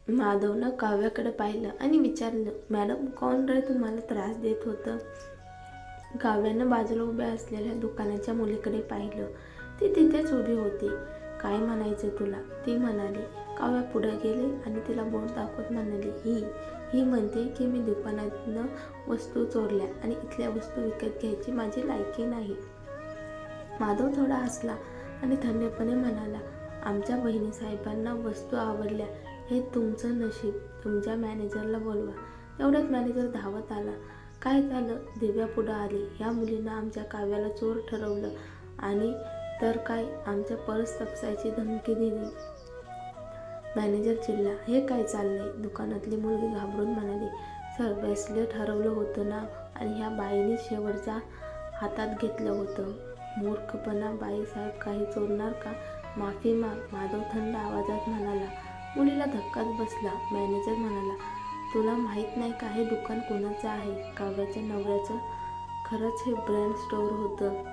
माधवनं काव्याकडे पाहिलं आणि विचारलं, मॅडम कोण रे तुम्हाला त्रास देत होतं? काव्यानं बाजूला उभ्या असलेल्या दुकानाच्या मुलीकडे पाहिलं. ती तिथेच उभी होती. काय म्हणायचं तुला? ती म्हणाली. काव्या पुढे गेली आणि तिला बोट दाखवत म्हणाली, ही म्हणते की मी दुकानातनं वस्तू चोरल्या आणि इथल्या वस्तू विकत घ्यायची माझी लायकी नाही. माधव थोडा हसला आणि थंडपणे म्हणाला, आमच्या बहिणीसाहेबांना वस्तू आवडल्या हे तुमचं नशीब. तुमच्या मॅनेजरला बोलवा. एवढ्यात मॅनेजर धावत आला. काय झालं? दिव्या पुढं आली. ह्या मुलीनं आमच्या काव्याला चोर ठरवलं आणि तर काय आमच्या पर्स तपसायची धमकी दिली. मॅनेजर चिडला. हे काय चाललंय? दुकानातली मुलगी घाबरून म्हणाली, सर ब्रेसलेट हरवलं होतं ना आणि ह्या बाईने शेवटच्या हातात घेतलं होतं. मूर्खपणा बाईसाहेब, काही चोरणार का? माफी माग. माधव थंड आवाजात म्हणाला. मुलीला धक्काच बसला. मॅनेजर म्हणाला, तुला माहीत नाही का हे दुकान कोणाचं आहे? काव्याच्या नवऱ्याचं. खरंच हे ब्रँड स्टोअर होतं.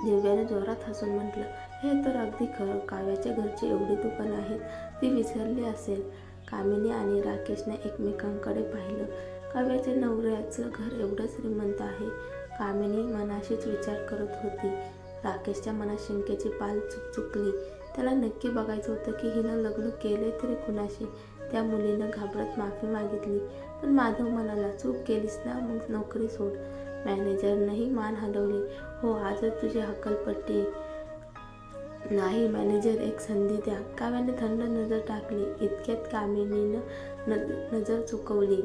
दिव्याने जोरात हसून म्हटलं, हे तर अगदी खरं. काव्याच्या घरची एवढी दुकानं आहेत, ती विसरली असेल. कामिनी आणि राकेशने एकमेकांकडे पाहिलं. काव्याच्या नवऱ्याचं घर एवढं श्रीमंत आहे. कामिनी मनाशीच विचार करत होती. राकेशच्या मनात शंकेची पाल चुकचुकली. त्याला नक्की बघायचं होतं की हिनं लग्न केले तरी कुणाशी. त्या मुलीनं घाबरत माफी मागितली. पण माधव म्हणाला, चूक केलीस ना, मग नोकरी सोड. मॅनेजरनंही मान हलवली. हो, आजच तुझी हक्कलपट्टी. नाही मॅनेजर, एक संधी द्या. काव्याने थंड नजर टाकली. इतक्यात कामिनीनं नजर चुकवली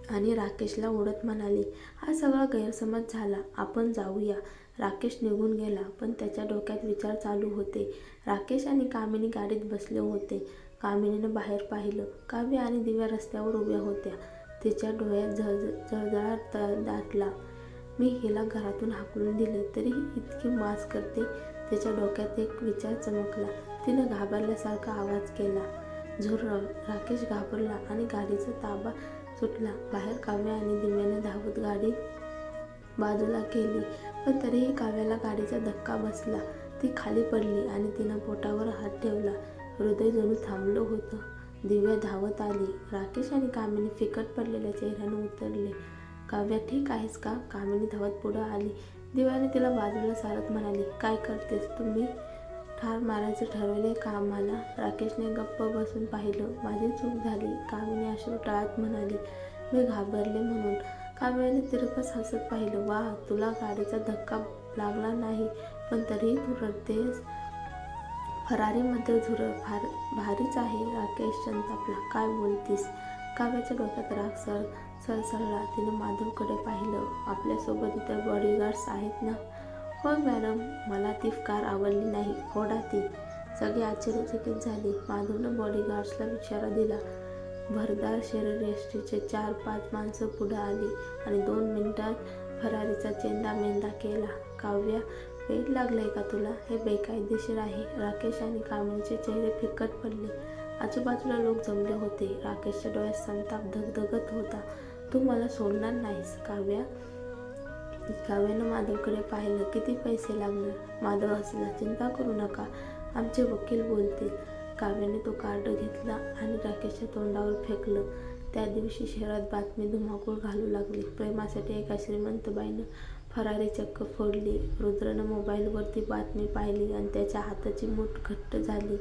आणि राकेशला ओढत म्हणाली, हा सगळा गैरसमज झाला. आपण जाऊया. राकेश निघून गेला, पण त्याच्या डोक्यात विचार चालू होते. राकेश आणि कामिनी गाडीत बसले होते. कामिनीनं बाहेर पाहिलं. काव्य आणि दिव्या रस्त्यावर उभ्या होत्या. तिच्या डोळ्यात जळजळाट दाटला. मी हिला घरातून हाकलून दिले तरीही इतकी माज करते. तिच्या डोक्यात एक विचार चमकला. तिनं घाबरल्यासारखा आवाज केला, झुर्र. राकेश घाबरला आणि गाडीचा ताबा सुटला. बाहेर काव्य आणि दिव्याने धावत गाडी बाजूला केली, पण तरीही काव्याला गाडीचा धक्का बसला. ती खाली पडली आणि तिनं पोटावर हात ठेवला. हृदय जणू थांबलं होतं. दिव्या धावत आली. राकेश आणि कामिनी फिकट पडलेल्या चेहऱ्यानं उतरले. काव्या, ठीक आहेस का? कामिनी धावत पुढं आली. दिव्याने तिला बाजूला सारत म्हणाली, काय करतेस? तुम्ही ठार मारायचं ठरवलंय का आम्हाला? राकेशने गप्प बसून पाहिलं. माझी चूक झाली. कामिनी अश्रू टाळत म्हणाली, मी घाबरले म्हणून. काव्याने तिरकस हसत पाहिलं. वा, तुला गाडीचा धक्का लागला नाही, पण तरीही तू रडतेस. फरारीमध्ये झुरळ भारीच आहे. राकेश संतापला. काय बोलतीस? काव्याच्या डोक्यात राग सळसळला. तिनं माधवकडे पाहिलं. आपल्यासोबत इतर बॉडीगार्ड्स आहेत ना? हो मॅडम, मला ती कार आवडली नाही. फोडा ती. सगळे आश्चर्यचकित झाले. माधवनं बॉडीगार्ड्सला इशारा दिला. भरदार शरीरयष्टीचे 4-5 माणसं पुढे आली आणि 2 मिनिटात फरारीचा चेंदामेंदा केला. काव्या, वेड लागलंय का तुला? हे बेकायदेशीर आहे. राकेश आणि कामिनीचे चेहरे फिकट पडले. आजूबाजूला लोक जमले होते. राकेशच्या डोळ्यात संताप धगधगत होता. तू मला सोडणार नाहीस काव्या? काव्यानं माधवकडे पाहिलं. किती पैसे लागणार? माधव हसला. चिंता करू नका, आमचे वकील बोलतील. काव्याने तो कार्ड घेतला आणि राकेशच्या तोंडावर फेकलं. त्या दिवशी शहरात बातमी धुमाकूळ घालू लागली. प्रेमासाठी एका श्रीमंत बाईनं फरारी चक्क फोडली. रुद्रनं मोबाईलवर ती बातमी पाहिली आणि त्याच्या हाताची मूठ घट्ट झाली.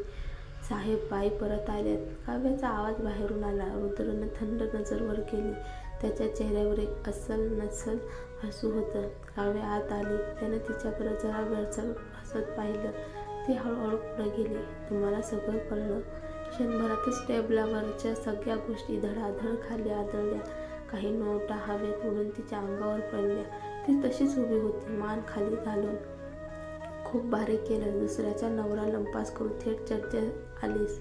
साहेब, बाई परत आल्यात. काव्याचा आवाज बाहेरून आला. रुद्रनं थंड नजर वर केली. त्याच्या चेहऱ्यावर एक अस्सल हसू होतं. काव्य आत आली. त्यानं तिच्याकडे जरा वेळसर हसत पाहिलं. ती हळूहळू पुढे गेली. तुम्हाला सगळं कळलं? क्षणभरातच टेबलावरच्या सगळ्या गोष्टी धडाधड खाली आदळल्या. काही नोटा हवेत उडून तिच्या अंगावर पडल्या. ती तशीच उभी होती, मान खाली घालून. खूप भारी केलं. दुसऱ्याचा नवरा लंपास करून थेट चर्चेत आलीस.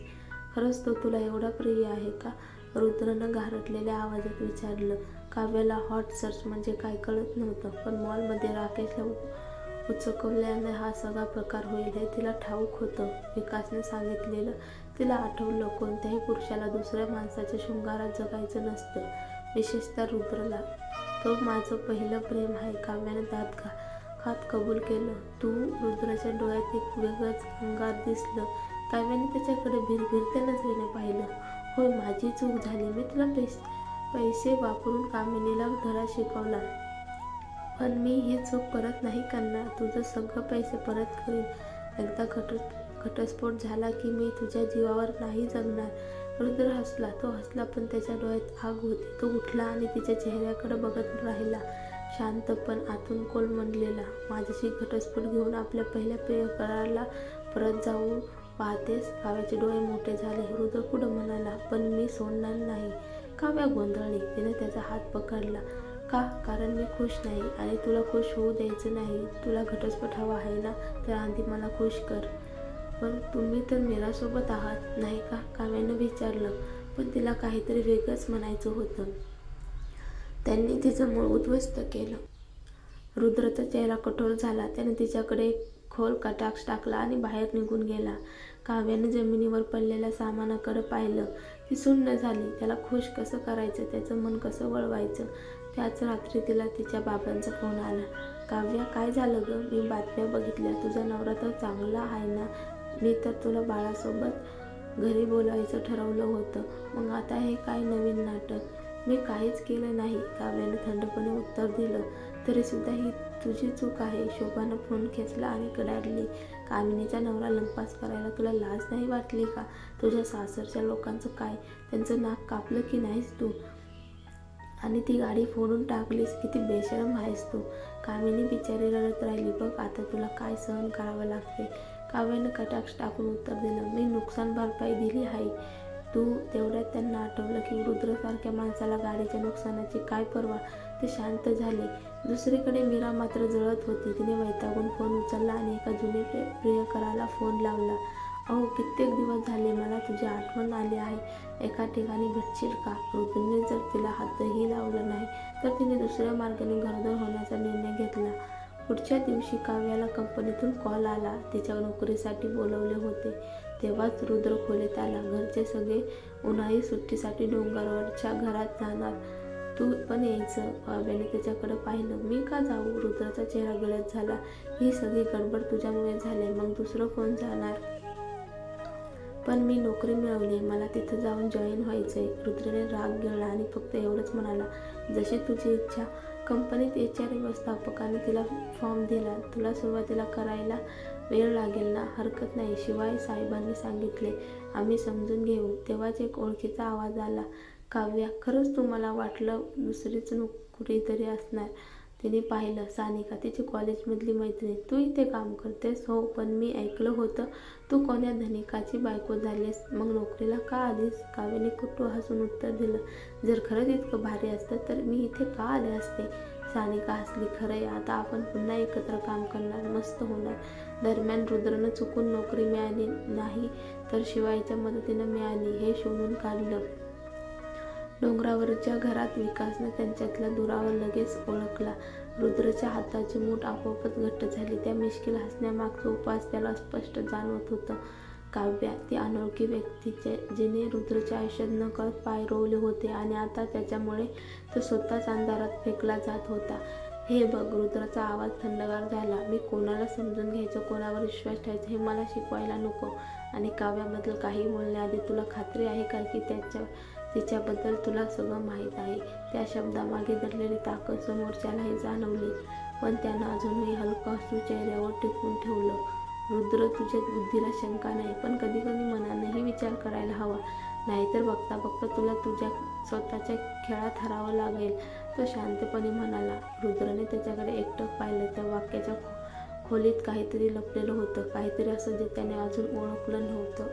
खरंच तो तुला एवढा प्रिय आहे का? रुद्रनं घारटलेल्या आवाजात विचारलं. काव्याला हॉट सर्च म्हणजे काय कळत नव्हतं, पण मॉलमध्ये राकेशला उचकवल्याने हा सगळा प्रकार होईल हे तिला ठाऊक होतं. विकासने सांगितलेलं तिला आठवलं. कोणत्याही पुरुषाला दुसऱ्या माणसाच्या शृंगारात जगायचं नसतं, विशेषतः रुद्रला. तो माझं पहिलं प्रेम आहे. काव्याने दात खात कबूल केलं. तू? रुद्राच्या डोळ्यात एक वेगळंच अंगार दिसलं. काव्याने त्याच्याकडे भिरभिरत्या नजरेने पाहिलं. हो माझी चूक झाली. मी तुला पैसे वापरून कामिनीला धडा शिकवला, पण मी ही चूक परत नाही करणार. तुझं सगळं पैसे परत करीन. एकदा घटस्फोट झाला की मी तुझ्या जीवावर नाही जगणार. रुद्र हसला. तो हसला पण त्याच्या डोळ्यात आग होती. तो उठला आणि तिच्या चेहऱ्याकडे बघत राहिला, शांत पण आतून कोलमडलेला. माझ्याशी घटस्फोट घेऊन आपल्या पहिल्या प्रियकराला परत जाऊ पाहतेस? काव्याचे डोळे मोठे झाले. रुद्र पुढं म्हणाला, पण मी सोडणार नाही. काव्या गोंधळली. तिने त्याचा हात पकडला. का? कारण मी खुश नाही आणि तुला खुश होऊ द्यायचं नाही. तुला घटस्फोट हवा आहे ना, तर आधी मला खुश कर. पण तुम्ही तर मीरासोबत आहात नाही का? काव्यानं विचारलं, पण तिला काहीतरी वेगळंच म्हणायचं होतं. त्यांनी तिचं मूळ उद्ध्वस्त केलं. रुद्रचा चेहरा कठोर झाला. त्याने तिच्याकडे एक खोल कटाक्ष टाकला आणि बाहेर निघून गेला. काव्याने जमिनीवर पडलेल्या सामानाकडे पाहिलं. ती सुन्न झाली. त्याला खुश कसं करायचं, त्याचं मन कसं वळवायचं? त्याच रात्री तिला तिच्या बाबांचा फोन आला. काव्या, काय झालं गं? मी बातम्या बघितल्या. तुझा नवरा तर चांगला आहे ना? मी तर तुला बाळासोबत घरी बोलायचं ठरवलं होतं. मग आता हे काय नवीन नाटक? मी काहीच केलं नाही, काव्यानं थंडपणे उत्तर दिलं. तरीसुद्धा ही तुझी चूक आहे. शोभानं फोन खेचला आणि कडाडली. कामिनीचा नवरा लंपास करायला तुला लाज नाही वाटली का? तुझ्या सासरच्या लोकांचं काय? त्यांचं नाक कापलं की नाहीस तू? आणि ती गाडी फोडून टाकलीस. किती बेशरम आहेस तू. कामिनी बिचारी रडत राहिली. बघ आता तुला काय सहन करावं लागते. काव्यानं कटाक्ष टाकून उत्तर दिलं, मी नुकसान भरपाई दिली आहे. तू तेवढ्यात त्यांना आठवलं की रुद्रसारख्या माणसाला गाडीच्या नुकसानाची काय पर्वा. ते शांत झाले. दुसरीकडे मीरा मात्र जळत होती. तिने वैतागून फोन उचलला आणि एका जुने प्रियकराला फोन लावला. अहो, कित्येक दिवस झाले मला तुझी आठवण आली आहे. एका ठिकाणी भेटशील का? रुद्रने जर तिला हातही लावलं नाही तर तिने दुसऱ्या मार्गाने गरोदर होण्याचा निर्णय घेतला. पुढच्या दिवशी काव्याला कंपनीतून कॉल आला. तिच्या नोकरीसाठी बोलवले होते. तेव्हाच रुद्र खोलीत आला. घरचे सगळे उन्हाळी सुट्टीसाठी डोंगरावरच्या घरात जाणार. तू पण यायचं. काव्याने त्याच्याकडे पाहिलं. मी का जाऊ? रुद्राचा चेहरा गडद झाला. ही सगळी गडबड तुझ्यामुळे झाली. मग दुसरं कोण जाणार? पण मी नोकरी मिळवली. मला तिथं जाऊन जॉईन व्हायचंय. रुद्रने राग गिळला आणि फक्त एवढंच म्हणाला, जशी तुझी इच्छा. कंपनीत HR व्यवस्थापकाने तिला फॉर्म दिला. तुला सुरुवातीला करायला वेळ लागेल ना? हरकत नाही. शिवाय साहेबांनी सांगितले, आम्ही समजून घेऊ. तेव्हाच एक ओळखीचा आवाज आला. काव्या, खरंच तुम्हाला वाटलं दुसरीच कुठेतरी असणार. तिने पाहिलं. सानिका, तिची कॉलेजमधली मैत्रीण. तू इथे काम करतेस? हो, पण मी ऐकलं होतं तू कोण्या धनिकाची बायको झालीस. मग नोकरीला का आलीस? काव्याने कुठं हसून उत्तर दिलं, जर खरंच इतकं भारी असतं तर मी इथे का आले असते? सानिका हसली. खरंय, आता आपण पुन्हा एकत्र काम करणार. मस्त होणार. दरम्यान रुद्रनं चुकून नोकरी मिळाली नाही तर शिवायच्या मदतीनं मिळाली हे शोधून काढलं. डोंगरावरच्या घरात विकासनं त्यांच्यातला दुरावा लगेच ओळखला. रुद्रच्या हाताची मूठ आपोआपच घट्ट झाली. त्या मिश्किल हसण्यामागचं उपास त्याला स्पष्ट जाणवत होतं. काव्या, ती अनोळखी व्यक्ती जिने रुद्रच्या आयुष्यात नकळत पाय रोवले होते आणि आता त्याच्यामुळे तो स्वतःच अंधारात फेकला जात होता. हे बघ, रुद्राचा आवाज थंडगार झाला. मी कोणाला समजून घ्यायचं, कोणावर विश्वास ठेवायचा हे मला शिकवायला नको. आणि काव्याबद्दल काही बोलण्याआधी तुला खात्री आहे का की तिच्याबद्दल तुला सगळं माहीत आहे? त्या शब्दामागे दडलेली ताकद समोरच्यालाही जाणवली. पण त्यानं अजूनही हलकं हसू चेहऱ्यावर टिकवून ठेवलं. रुद्र, तुझ्या बुद्धीला शंका नाही, पण कधी कधी मनानेही विचार करायला हवा. नाहीतर बघता बघता तुला तुझ्या स्वतःच्या खेळात हरावं लागेल. तो शांतपणे म्हणाला. रुद्रने त्याच्याकडे एकटक पाहिलं. त्या वाक्याच्या खोलीत काहीतरी लपलेलं होतं. काहीतरी असं जे त्याने अजून ओळखलं नव्हतं.